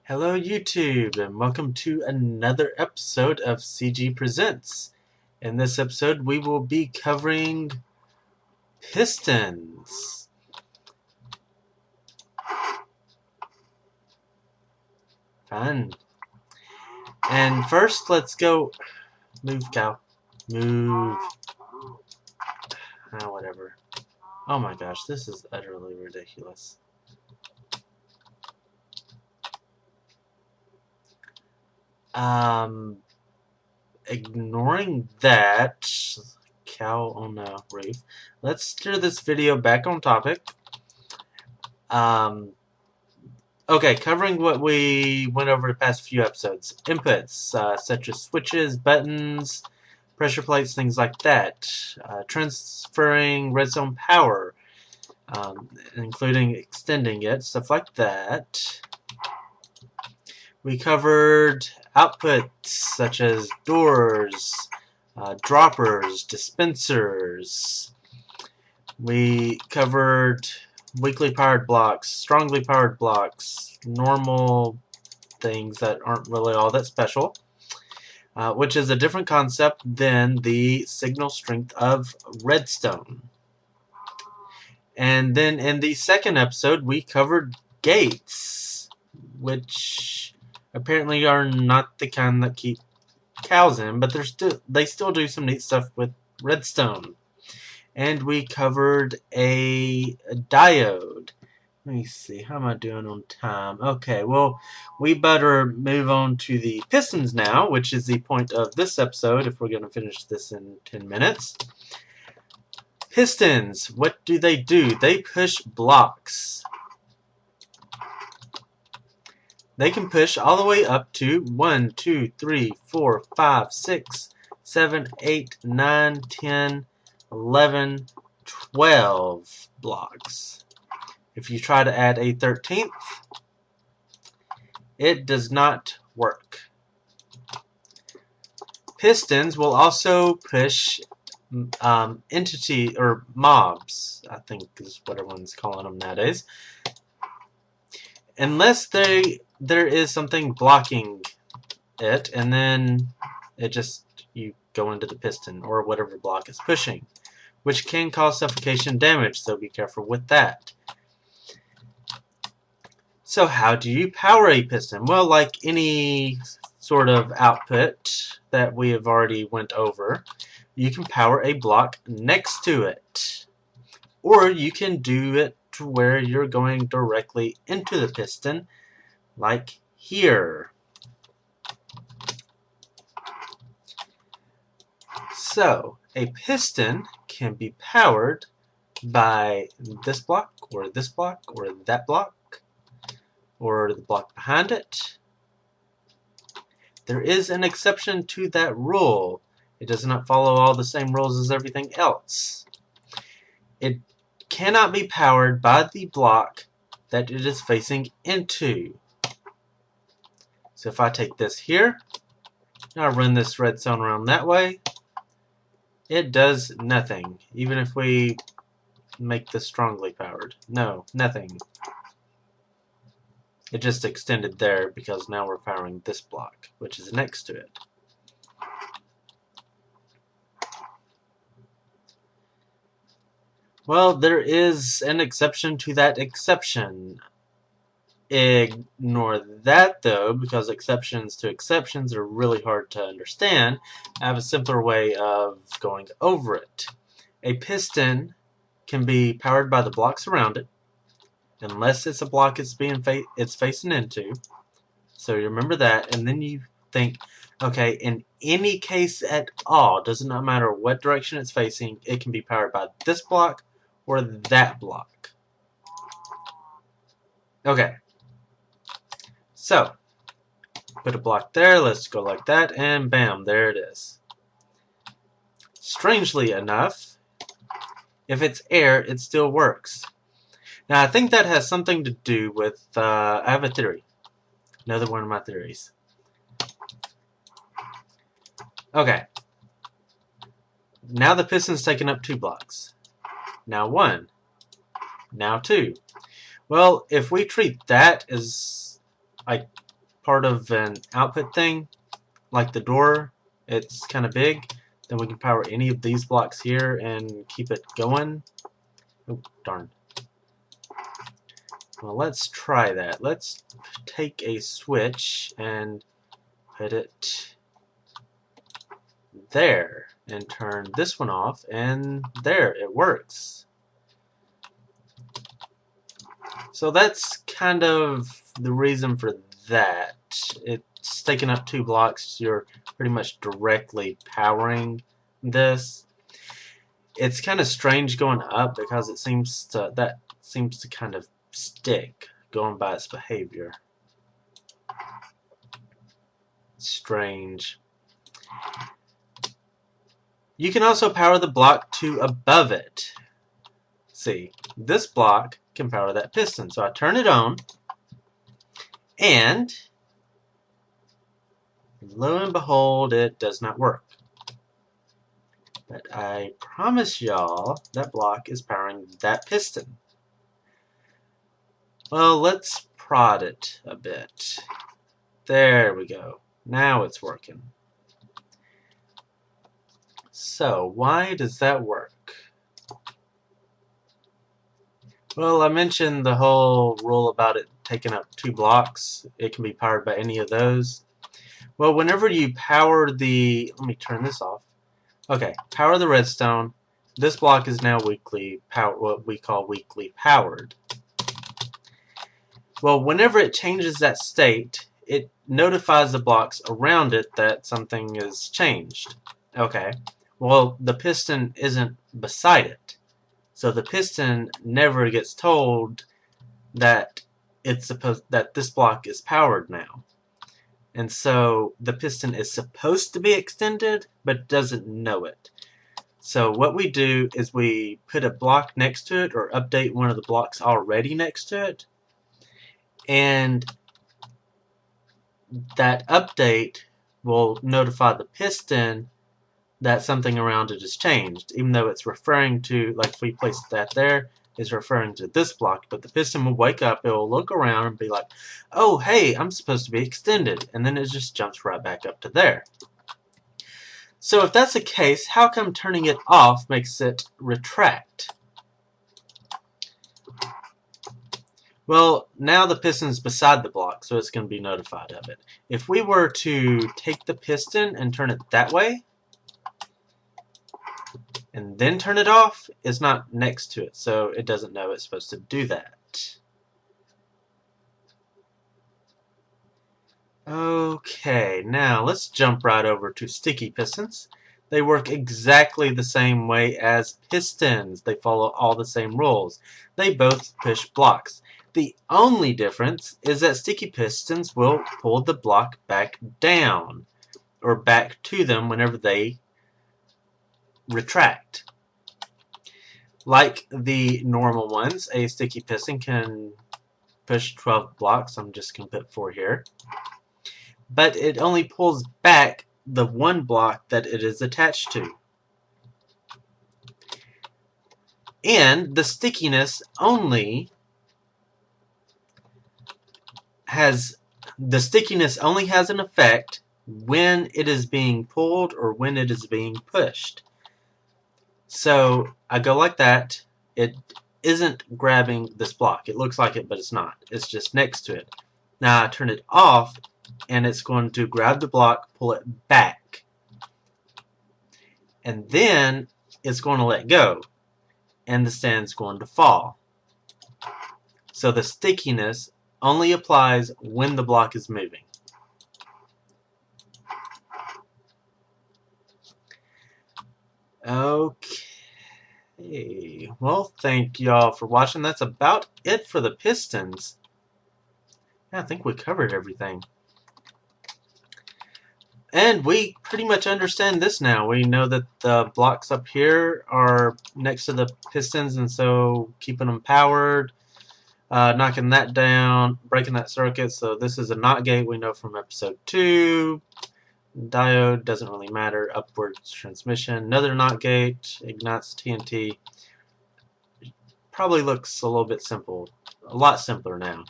Hello YouTube and welcome to another episode of CG Presents. In this episode we will be covering Pistons. Fun. And first let's go... Move, cow. Move. Whatever. Oh my gosh, this is utterly ridiculous. Ignoring that, cow on the roof, let's steer this video back on topic. Okay, covering what we went over the past few episodes. Inputs, such as switches, buttons, pressure plates, things like that. Transferring redstone power, including extending it, stuff like that. We covered outputs such as doors, droppers, dispensers. We covered weakly powered blocks, strongly powered blocks, normal things that aren't really all that special, which is a different concept than the signal strength of redstone. And then in the second episode we covered gates, which apparently are not the kind that keep cows in, but they still do some neat stuff with redstone. And we covered a diode. Let me see, how am I doing on time? Okay, well, we better move on to the pistons now, which is the point of this episode if we're going to finish this in 10 minutes. Pistons, what do? They push blocks. They can push all the way up to 1, 2, 3, 4, 5, 6, 7, 8, 9, 10, 11, 12 blocks. If you try to add a 13th, it does not work. Pistons will also push entity or mobs, I think is what everyone's calling them nowadays, unless there is something blocking it, and then you go into the piston or whatever block is pushing, which can cause suffocation damage, so be careful with that. So how do you power a piston? Well, like any sort of output that we have already went over, you can power a block next to it. Or you can do it to where you're going directly into the piston, like here. So, a piston can be powered by this block, or this block, or that block, or the block behind it. There is an exception to that rule. It does not follow all the same rules as everything else. It cannot be powered by the block that it is facing into. So if I take this here, and I run this redstone around that way, it does nothing, even if we make this strongly powered. No, nothing. It just extended there because now we're powering this block, which is next to it. Well, there is an exception to that exception. Ignore that though, because exceptions to exceptions are really hard to understand. I have a simpler way of going over it. A piston can be powered by the blocks around it, unless it's a block it's facing into. So you remember that, and then you think, okay, in any case at all, does not matter what direction it's facing, it can be powered by this block or that block. Okay. So, put a block there, let's go like that, and bam, there it is. Strangely enough, if it's air, it still works. Now, I think that has something to do with, I have a theory. Another one of my theories. Okay. Now the piston's taken up 2 blocks. Now 1. Now 2. Well, if we treat that as like part of an output thing, like the door, it's kind of big, then we can power any of these blocks here and keep it going. Oh, darn. Well, let's try that. Let's take a switch and put it there and turn this one off, and there, it works. So that's kind of the reason for that. It's taking up 2 blocks. You're pretty much directly powering this. It's kind of strange going up because it seems to kind of stick going by its behavior. Strange. You can also power the block to above it. See, this block can power that piston. So I turn it on, and lo and behold, it does not work. But I promise y'all that block is powering that piston. Well, let's prod it a bit. There we go. Now it's working. So, why does that work? Well, I mentioned the whole rule about it taking up 2 blocks. It can be powered by any of those. Well, whenever you power the... Let me turn this off. Okay, power the redstone. This block is now what we call weakly powered. Well, whenever it changes that state, it notifies the blocks around it that something is changed. Okay, well, the piston isn't beside it. So the piston never gets told that that this block is powered now. And so the piston is supposed to be extended, but doesn't know it. So what we do is we put a block next to it, or update one of the blocks already next to it. And that update will notify the piston that something around it has changed, even though it's referring to, like if we place that there, is referring to this block. But the piston will wake up, it will look around and be like, oh hey, I'm supposed to be extended, and then it just jumps right back up to there. So if that's the case, how come turning it off makes it retract? Well, now the piston's beside the block, so it's going to be notified of it. If we were to take the piston and turn it that way, and then turn it off, it's not next to it, so it doesn't know it's supposed to do that. Okay, now let's jump right over to sticky pistons. They work exactly the same way as pistons. They follow all the same rules. They both push blocks. The only difference is that sticky pistons will pull the block back down, or back to them whenever they retract. Like the normal ones, a sticky piston can push 12 blocks. I'm just going to put 4 here. But it only pulls back the 1 block that it is attached to. And the stickiness only has an effect when it is being pulled or when it is being pushed. So I go like that. It isn't grabbing this block. It looks like it, but it's not. It's just next to it. Now I turn it off, and it's going to grab the block, pull it back. And then it's going to let go, and the stand's going to fall. So the stickiness only applies when the block is moving. Okay, well, thank y'all for watching. That's about it for the pistons. Yeah, I think we covered everything. And we pretty much understand this now. We know that the blocks up here are next to the pistons, and so keeping them powered, knocking that down, breaking that circuit. So this is a NOT gate we know from episode 2. Diode doesn't really matter. Upwards transmission. Another NOT gate. Ignites TNT. Probably looks a little bit simple. A lot simpler now.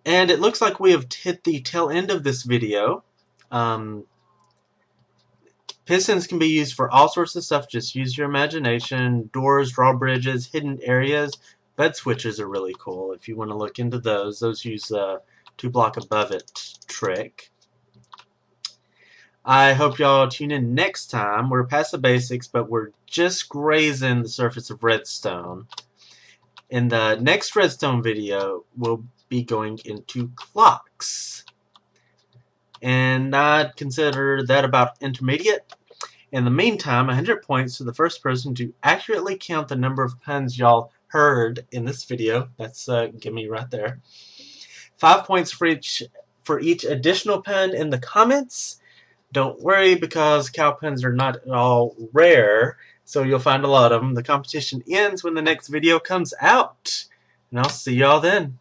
And it looks like we have hit the tail end of this video. Pistons can be used for all sorts of stuff. Just use your imagination. Doors, drawbridges, hidden areas. Bed switches are really cool if you want to look into those. Those use the 2 block above it trick. I hope y'all tune in next time. We're past the basics, but we're just grazing the surface of redstone. In the next redstone video, we'll be going into clocks. And I'd consider that about intermediate. In the meantime, 100 points to the first person to accurately count the number of puns y'all heard in this video. That's gimme right there. 5 points for each additional pun in the comments. Don't worry, because cow puns are not at all rare, so you'll find a lot of them. The competition ends when the next video comes out. And I'll see y'all then.